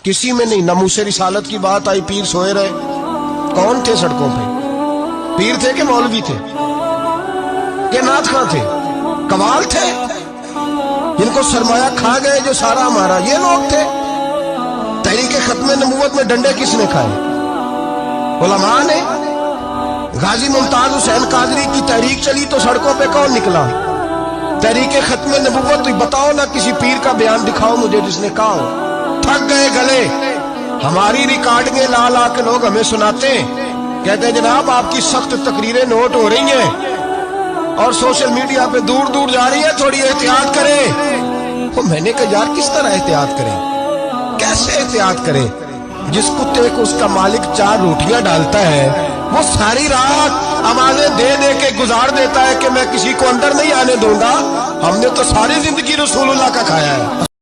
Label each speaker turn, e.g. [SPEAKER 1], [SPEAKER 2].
[SPEAKER 1] किसी में नहीं। नमूसे रिसालत की बात आई, पीर सोए रहे। कौन थे सड़कों पे? पीर थे कि मौलवी थे कि नाथ खां थे? कमाल थे जिनको सरमाया खा गए जो सारा हमारा, ये लोग थे। तहरीक खत्म नबूवत में डंडे किसने खाए? उलमा ने। गाजी मुमताज हुसैन कादरी की तहरीक चली तो सड़कों पे कौन निकला? तहरीक खत्म नबूवत। बताओ ना किसी पीर का बयान दिखाओ मुझे जिसने कहा हो। थक गए गले। हमारी रिकॉर्डिंगें ला ला के लोग हमें सुनाते हैं, कहते हैं जनाब आपकी सख्त तकरीरें नोट हो रही हैं और सोशल मीडिया पे दूर दूर जा रही है, थोड़ी एहतियात करें। तो मैंने कहा यार किस तरह एहतियात करें, कैसे एहतियात करें? जिस कुत्ते को उसका मालिक 4 रोटियां डालता है वो सारी रात आवाजें दे दे के गुजार देता है कि मैं किसी को अंदर नहीं आने दूंगा। हमने तो सारी जिंदगी रसूलुल्लाह का खाया है।